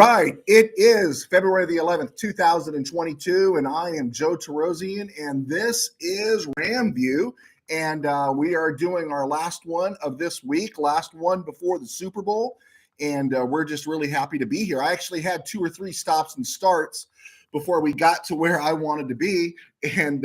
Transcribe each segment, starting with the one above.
right. It is February the 11th, 2022, and I am Joe Tarosian, and this is RamView, and we are doing our last one of this week, last one before the Super Bowl, and we're just really happy to be here. I actually had 2 or 3 stops and starts before we got to where I wanted to be, and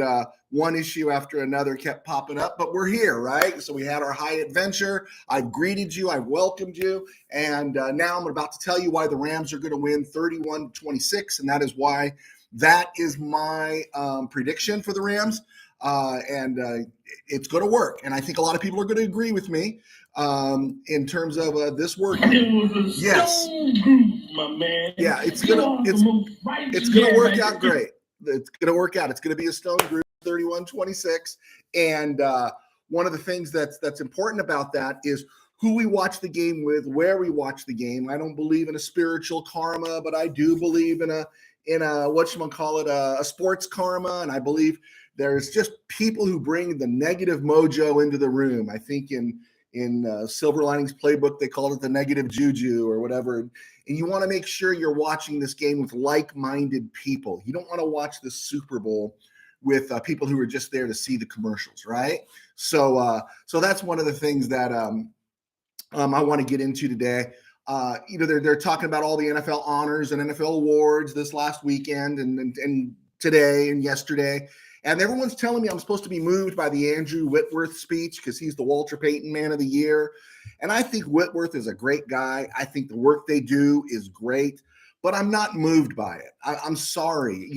one issue after another kept popping up, but we're here, right? So we had our high adventure. I've greeted you, I've welcomed you, and now I'm about to tell you why the Rams are going to win 31-26, and that is why that is my prediction for the Rams, and it's going to work, and I think a lot of people are going to agree with me in terms of this work. Yes, my man. Yeah, it's gonna work out great. It's gonna work out. It's gonna be a stone group, 31-26. And one of the things that's important about that is who we watch the game with, where we watch the game. I don't believe in a spiritual karma, but I do believe in a whatchamacallit, a sports karma, and I believe there's just people who bring the negative mojo into the room. I think in Silver Linings Playbook, they called it the negative juju or whatever. And you want to make sure you're watching this game with like-minded people. You don't want to watch the Super Bowl with people who are just there to see the commercials, right? So that's one of the things that I want to get into today. They're talking about all the NFL honors and NFL awards this last weekend and today and yesterday. And everyone's telling me I'm supposed to be moved by the Andrew Whitworth speech because he's the Walter Payton Man of the Year. And I think Whitworth is a great guy. I think the work they do is great, but I'm not moved by it. I'm sorry.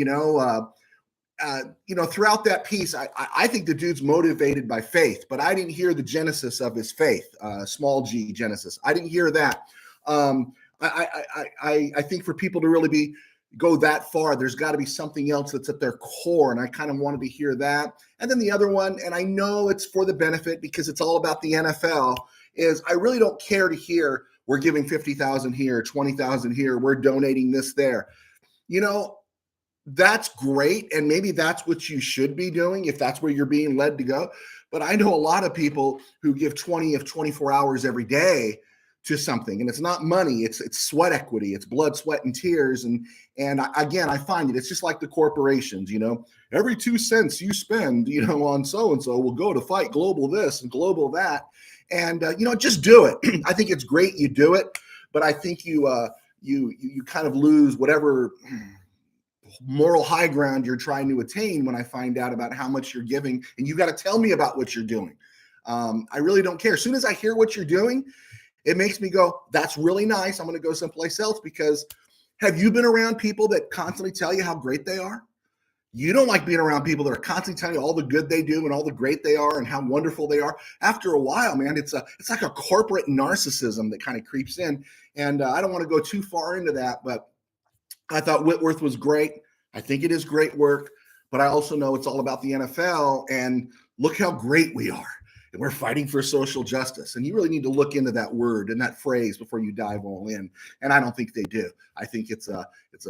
Throughout that piece, I think the dude's motivated by faith, but I didn't hear the genesis of his faith, small g genesis. I didn't hear that. I think for people to really go that far, there's got to be something else that's at their core, and I kind of wanted to hear that. And then the other one, and I know it's for the benefit because it's all about the NFL, is I really don't care to hear we're giving 50,000 here, 20,000 here, we're donating this there. That's great, and maybe that's what you should be doing if that's where you're being led to go. But I know a lot of people who give 20 of 24 hours every day to something, and it's not money, it's sweat equity, it's blood, sweat, and tears. And again, I find it's just like the corporations, every 2 cents you spend, on so-and-so will go to fight global this and global that. And, just do it. I think it's great you do it, but I think you kind of lose whatever moral high ground you're trying to attain when I find out about how much you're giving, and you got to tell me about what you're doing. I really don't care. As soon as I hear what you're doing, it makes me go, that's really nice. I'm going to go someplace else. Because have you been around people that constantly tell you how great they are? You don't like being around people that are constantly telling you all the good they do and all the great they are and how wonderful they are. After a while, man, it's like a corporate narcissism that kind of creeps in. And I don't want to go too far into that, but I thought Whitworth was great. I think it is great work, but I also know it's all about the NFL, and look how great we are. And we're fighting for social justice. And you really need to look into that word and that phrase before you dive all in. And I don't think they do. I think it's a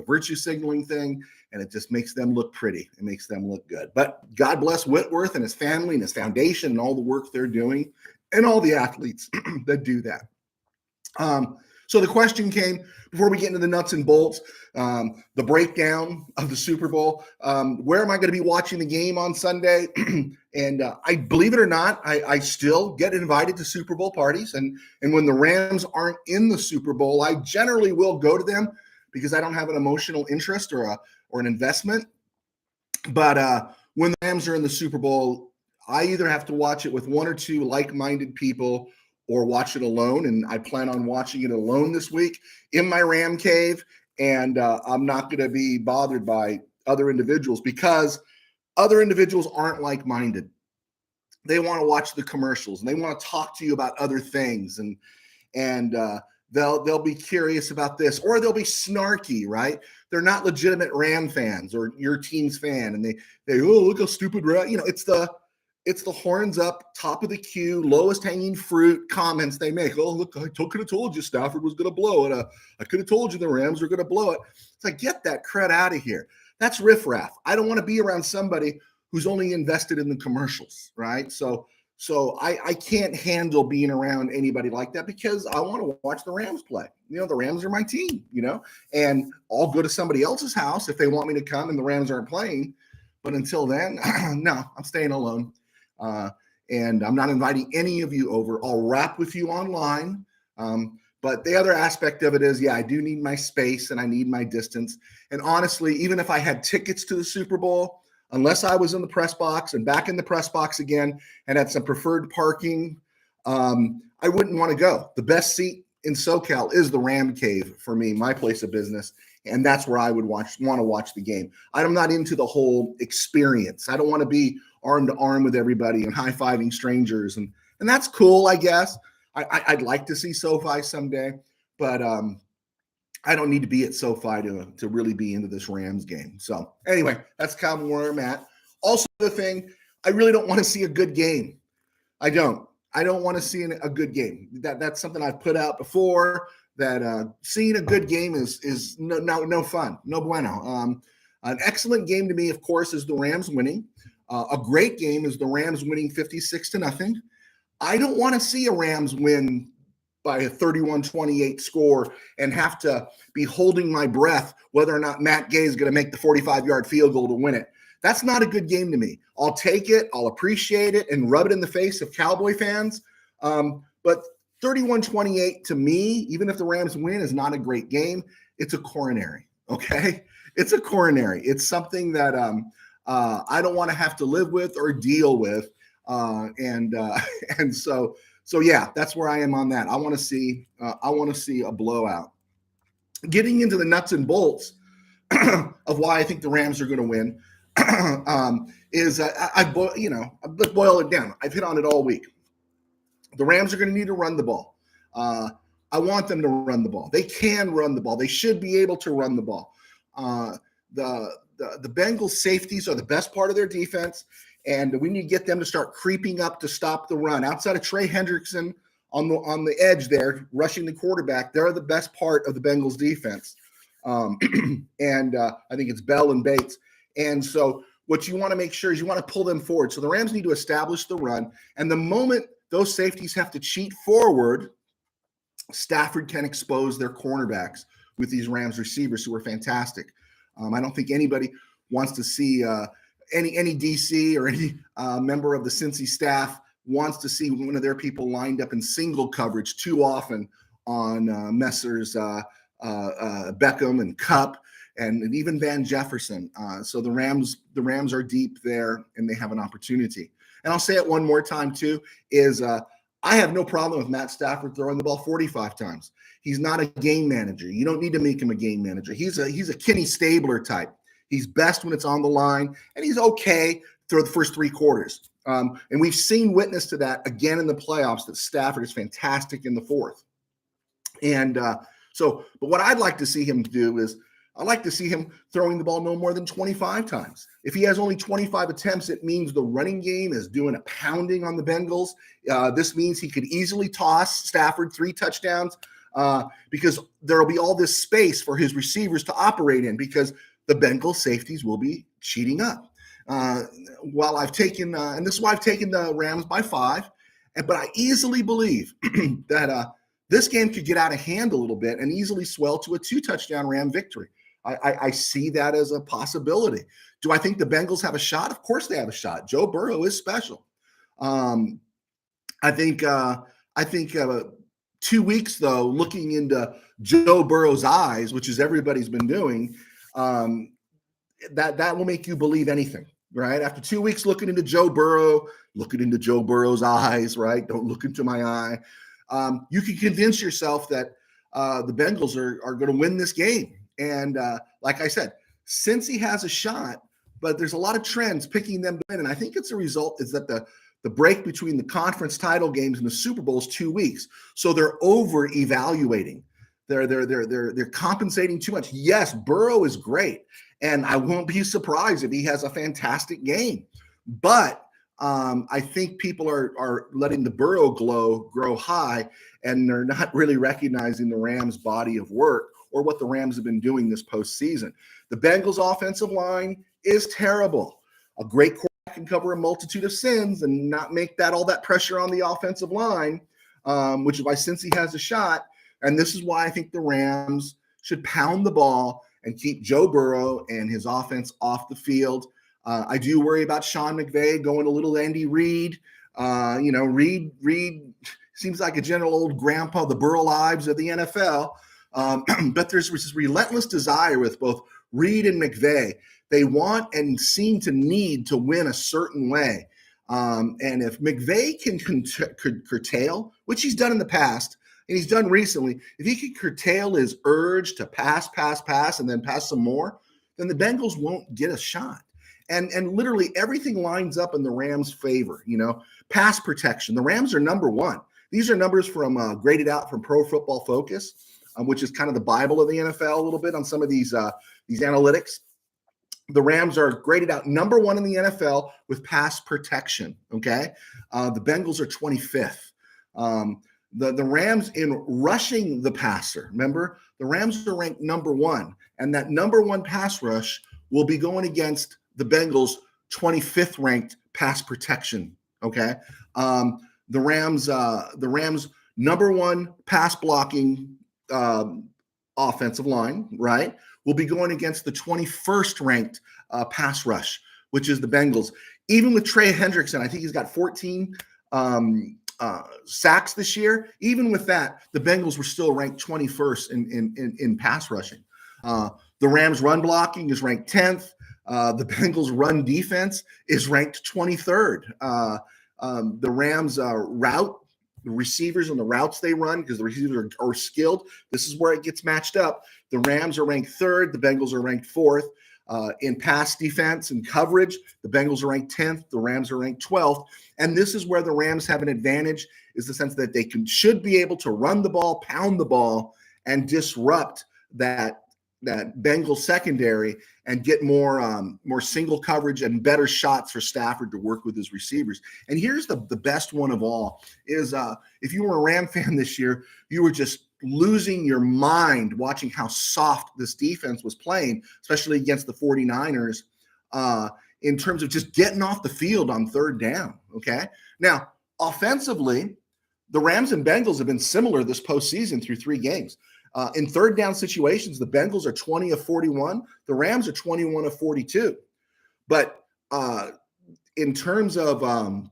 virtue signaling thing, and it just makes them look pretty. It makes them look good. But God bless Whitworth and his family and his foundation and all the work they're doing and all the athletes that do that. So the question came, before we get into the nuts and bolts, the breakdown of the Super Bowl, where am I going to be watching the game on Sunday? And I believe it or not, I still get invited to Super Bowl parties. And when the Rams aren't in the Super Bowl, I generally will go to them because I don't have an emotional interest or an investment. But when the Rams are in the Super Bowl, I either have to watch it with 1 or 2 like-minded people or watch it alone. And I plan on watching it alone this week in my Ram cave. And I'm not going to be bothered by other individuals because other individuals aren't like-minded. They want to watch the commercials and they want to talk to you about other things. And they'll be curious about this, or they'll be snarky, right? They're not legitimate Ram fans or your team's fan. And they oh, look how stupid Ram. It's the horns up, top of the queue, lowest hanging fruit comments they make. Oh, look, I could have told you Stafford was going to blow it. I could have told you the Rams were going to blow it. It's like, get that crud out of here. That's Riff-Raff. I don't want to be around somebody who's only invested in the commercials, right? So So I can't handle being around anybody like that because I want to watch the Rams play. The Rams are my team, and I'll go to somebody else's house if they want me to come and the Rams aren't playing. But until then, no, I'm staying alone. And I'm not inviting any of you over. I'll rap with you online. But the other aspect of it is, I do need my space and I need my distance. And honestly, even if I had tickets to the Super Bowl, unless I was in the press box and back in the press box again and had some preferred parking, I wouldn't want to go. The best seat in SoCal is the Ram Cave for me, my place of business. And that's where I would want to watch the game. I'm not into the whole experience. I don't want to be arm to arm with everybody and high-fiving strangers. And that's cool, I guess. I'd like to see SoFi someday, but I don't need to be at SoFi to really be into this Rams game. So anyway, that's kind of where I'm at. Also, the thing, I really don't want to see a good game. I don't want to see a good game. That's something I've put out before, that seeing a good game is no fun, no bueno. An excellent game to me, of course, is the Rams winning. A great game is the Rams winning 56-0. I don't want to see a Rams win by a 31-28 score and have to be holding my breath whether or not Matt Gay is going to make the 45-yard field goal to win it. That's not a good game to me. I'll take it, I'll appreciate it, and rub it in the face of Cowboy fans. But 31-28 to me, even if the Rams win, is not a great game. It's a coronary, okay? It's a coronary. It's something that I don't want to have to live with or deal with. And so yeah, that's where I am on that. I want to see a blowout. Getting into the nuts and bolts of why I think the Rams are going to win is let's boil it down. I've hit on it all week. The Rams are going to need to run the ball. I want them to run the ball. They can run the ball. They should be able to run the ball. The Bengals safeties are the best part of their defense. And we need to get them to start creeping up to stop the run. Outside of Trey Hendrickson on the edge there, rushing the quarterback, they're the best part of the Bengals defense. And I think it's Bell and Bates. And so what you want to make sure is you want to pull them forward. So the Rams need to establish the run. And the moment those safeties have to cheat forward, Stafford can expose their cornerbacks with these Rams receivers who are fantastic. I don't think anybody wants to see any DC or any member of the Cincy staff wants to see one of their people lined up in single coverage too often on Messrs. Beckham and Cup and even Van Jefferson. So the Rams are deep there and they have an opportunity. And I'll say it one more time too, is I have no problem with Matt Stafford throwing the ball 45 times. He's not a game manager. You don't need to make him a game manager. He's a Kenny Stabler type. He's best when it's on the line, and he's okay through the first three quarters. And we've seen witness to that again in the playoffs, that Stafford is fantastic in the fourth. And but what I'd like to see him do is I'd like to see him throwing the ball no more than 25 times. If he has only 25 attempts, it means the running game is doing a pounding on the Bengals. This means he could easily toss Stafford 3 touchdowns because there will be all this space for his receivers to operate in because the Bengals safeties will be cheating up. While I've taken, and this is why I've taken the Rams by 5, but I easily believe that this game could get out of hand a little bit and easily swell to a 2-touchdown Ram victory. I see that as a possibility. Do I think the Bengals have a shot? Of course they have a shot. Joe Burrow is special. I think 2 weeks, though, looking into Joe Burrow's eyes, which is everybody's been doing, that will make you believe anything, right? After 2 weeks looking into Joe Burrow's eyes, right? Don't look into my eye. You can convince yourself that the Bengals are going to win this game. And like I said, since he has a shot, but there's a lot of trends picking them to win. And I think it's a result is that the break between the conference title games and the Super Bowl is 2 weeks. So they're over-evaluating. They're compensating too much. Yes, Burrow is great. And I won't be surprised if he has a fantastic game. But I think people are letting the Burrow glow grow high, and they're not really recognizing the Rams' body of work or what the Rams have been doing this postseason. The Bengals' offensive line is terrible. A great and cover a multitude of sins and not make that all that pressure on the offensive line, which is why Cincy has a shot. And this is why I think the Rams should pound the ball and keep Joe Burrow and his offense off the field. I do worry about Sean McVay going a little Andy Reid. Reid seems like a general old grandpa, the Burl Ives of the NFL. But there's this relentless desire with both Reid and McVay. They want and seem to need to win a certain way. And if McVay can curtail, which he's done in the past, and he's done recently, if he can curtail his urge to pass, and then pass some more, then the Bengals won't get a shot. And literally everything lines up in the Rams' favor. Pass protection. The Rams are number one. These are numbers from graded out from Pro Football Focus, which is kind of the Bible of the NFL a little bit on some of these analytics. The Rams are graded out number one in the NFL with pass protection. Okay, the Bengals are 25th. The Rams in rushing the passer. Remember, the Rams are ranked number one, and that number one pass rush will be going against the Bengals' 25th ranked pass protection. Okay, the Rams number one pass blocking offensive line, right, will be going against the 21st ranked pass rush, which is the Bengals. Even with Trey Hendrickson, I think he's got 14 sacks this year. Even with that, the Bengals were still ranked 21st in pass rushing. The Rams run blocking is ranked 10th. The Bengals run defense is ranked 23rd. The Rams route, the receivers and the routes they run, because the receivers are skilled. This is where it gets matched up. The Rams are ranked third. The Bengals are ranked fourth. In pass defense and coverage, the Bengals are ranked 10th. The Rams are ranked 12th. And this is where the Rams have an advantage, is the sense that they should be able to run the ball, pound the ball, and disrupt that Bengals secondary and get more single coverage and better shots for Stafford to work with his receivers. And here's the best one of all is if you were a Ram fan this year, you were just losing your mind watching how soft this defense was playing, especially against the 49ers, in terms of just getting off the field on third down. Okay. Now, offensively, the Rams and Bengals have been similar this postseason through 3 games. In third down situations, the Bengals are 20 of 41. The Rams are 21 of 42. But in terms of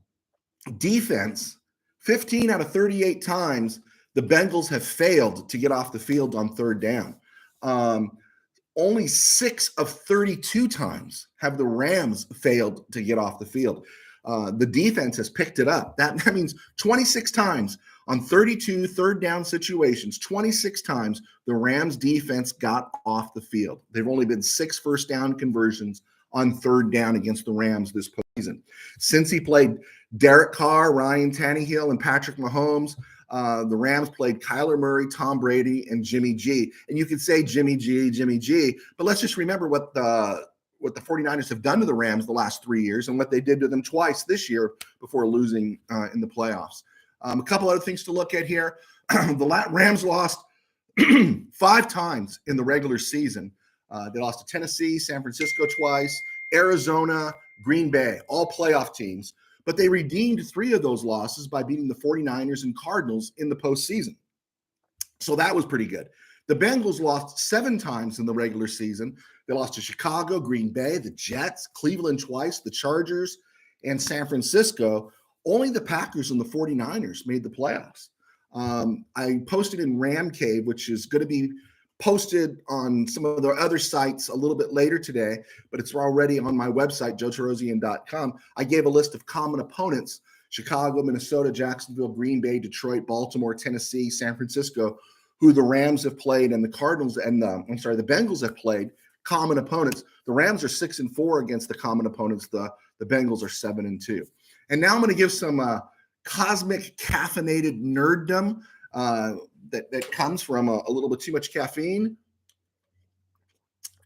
defense, 15 out of 38 times, the Bengals have failed to get off the field on third down. Only 6 of 32 times have the Rams failed to get off the field. The defense has picked it up. That means 26 times on 32 third down situations, 26 times the Rams defense got off the field. They've only been 6 first down conversions on third down against the Rams this postseason. Since he played Derek Carr, Ryan Tannehill, and Patrick Mahomes, the Rams played Kyler Murray, Tom Brady, and Jimmy G. And you could say Jimmy G, but let's just remember what the 49ers have done to the Rams the last 3 years and what they did to them twice this year before losing in the playoffs. A couple other things to look at here. The Rams lost 5 times in the regular season. They lost to Tennessee, San Francisco twice, Arizona, Green Bay, all playoff teams. But they redeemed 3 of those losses by beating the 49ers and Cardinals in the postseason. So that was pretty good. The Bengals lost 7 times in the regular season. They lost to Chicago, Green Bay, the Jets, Cleveland twice, the Chargers, and San Francisco. Only the Packers and the 49ers made the playoffs. I posted in Ram Cave, which is going to be posted on some of the other sites a little bit later today, but it's already on my website, joetarosian.com. I gave a list of common opponents: Chicago, Minnesota, Jacksonville, Green Bay, Detroit, Baltimore, Tennessee, San Francisco, who the Rams have played, and the Cardinals and the Bengals have played common opponents. The Rams are 6-4 against the common opponents. The Bengals are 7-2. And now I'm going to give some cosmic caffeinated nerddom that comes from a little bit too much caffeine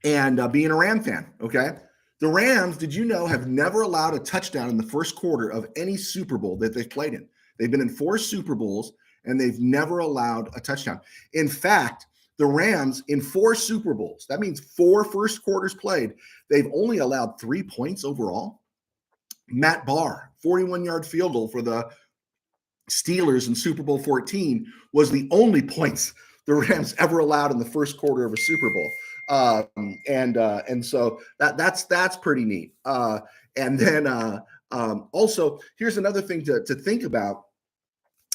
and being a Ram fan, okay? The Rams, did you know, have never allowed a touchdown in the first quarter of any Super Bowl that they've played in. They've been in 4 Super Bowls, and they've never allowed a touchdown. In fact, the Rams in 4 Super Bowls, that means 4 first quarters played, they've only allowed 3 points overall. Matt Barr, 41-yard field goal for the Steelers in Super Bowl 14 was the only points the Rams ever allowed in the first quarter of a Super Bowl. And so that's pretty neat. And then also, here's another thing to think about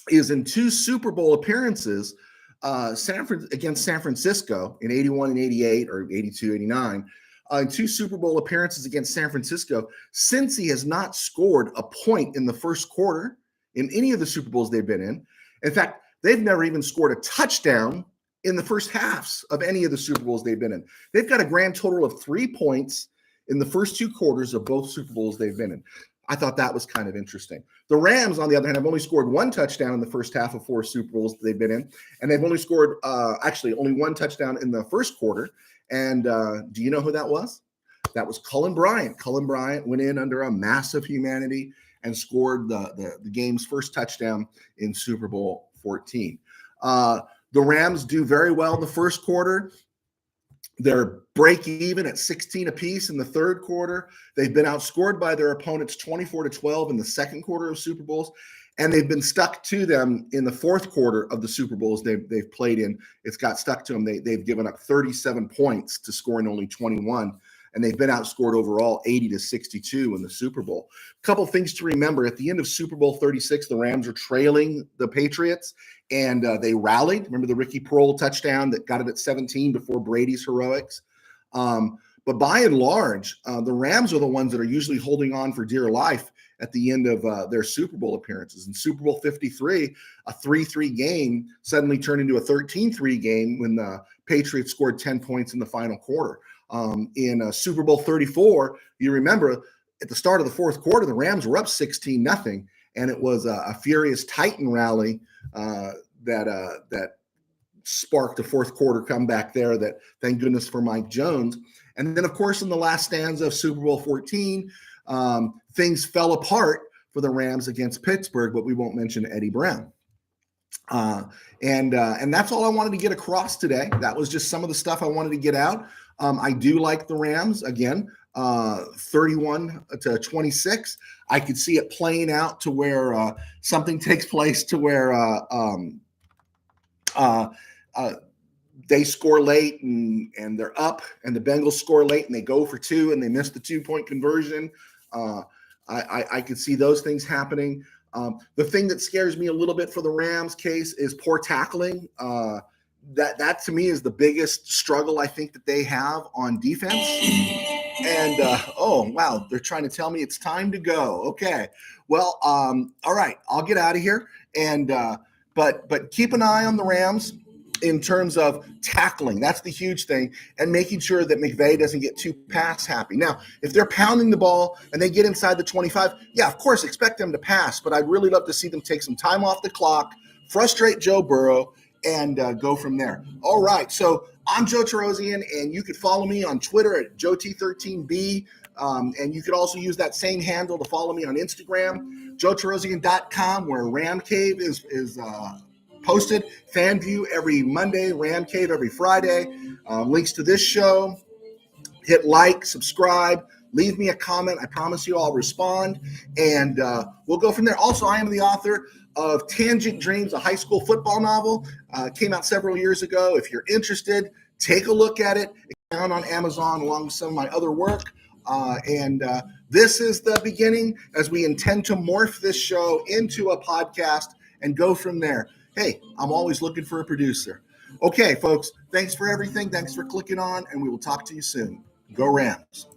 is in 2 Super Bowl appearances, against San Francisco in 81 and 88 or 82, 89, in 2 Super Bowl appearances against San Francisco, Cincy has not scored a point in the first quarter in any of the Super Bowls they've been in. In fact, they've never even scored a touchdown in the first halves of any of the Super Bowls they've been in. They've got a grand total of 3 points in the first 2 quarters of both Super Bowls they've been in. I thought that was kind of interesting. The Rams, on the other hand, have only scored 1 touchdown in the first half of 4 Super Bowls they've been in, and they've only scored only 1 touchdown in the first quarter. And do you know who that was? That was Cullen Bryant. Cullen Bryant went in under a massive humanity and scored the game's first touchdown in Super Bowl 14. The Rams do very well in the first quarter. They're break even at 16 apiece in the third quarter. They've been outscored by their opponents 24-12 in the second quarter of Super Bowls, and they've been stuck to them in the fourth quarter of the Super Bowls they've played in. It's got stuck to them. They've given up 37 points to scoring only 21, and they've been outscored overall 80-62 in the Super Bowl. A couple things to remember. At the end of Super Bowl 36, the Rams are trailing the Patriots, and they rallied. Remember the Ricky Proehl touchdown that got it at 17 before Brady's heroics? But by and large, the Rams are the ones that are usually holding on for dear life at the end of their Super Bowl appearances. In Super Bowl 53, a 3-3 game suddenly turned into a 13-3 game when the Patriots scored 10 points in the final quarter. In Super Bowl 34, you remember at the start of the fourth quarter, the Rams were up 16-0, and it was a furious Titan rally that sparked a fourth quarter comeback there that, thank goodness for Mike Jones. And then, of course, in the last stanza of Super Bowl 14, things fell apart for the Rams against Pittsburgh, but we won't mention Eddie Brown. And that's all I wanted to get across today. That was just some of the stuff I wanted to get out. I do like the Rams, again, 31-26. I could see it playing out to where something takes place to where they score late and they're up, and the Bengals score late and they go for 2 and they miss the 2-point conversion. I could see those things happening. The thing that scares me a little bit for the Rams case is poor tackling. That to me is the biggest struggle I think that they have on defense. And oh wow, they're trying to tell me it's time to go. Okay, well, all right, I'll get out of here. And but keep an eye on the Rams in terms of tackling. That's the huge thing, and making sure that McVay doesn't get too pass happy. Now, if they're pounding the ball and they get inside the 25, yeah, of course, expect them to pass. But I'd really love to see them take some time off the clock, frustrate Joe Burrow, and go from there. All right, so I'm Joe Tarosian, and you could follow me on Twitter at JoeT13B, and you could also use that same handle to follow me on Instagram, JoeTarosian.com, where Ram Cave is posted. FanView every Monday, Ram Cave every Friday. Links to this show. Hit like, subscribe, leave me a comment. I promise you I'll respond, and we'll go from there. Also, I am the author of Tangent Dreams, a high school football novel. Came out several years ago. If you're interested, take a look at it. It's found on Amazon along with some of my other work. And this is the beginning, as we intend to morph this show into a podcast and go from there. Hey, I'm always looking for a producer. Okay, folks, thanks for everything. Thanks for clicking on, and we will talk to you soon. Go Rams.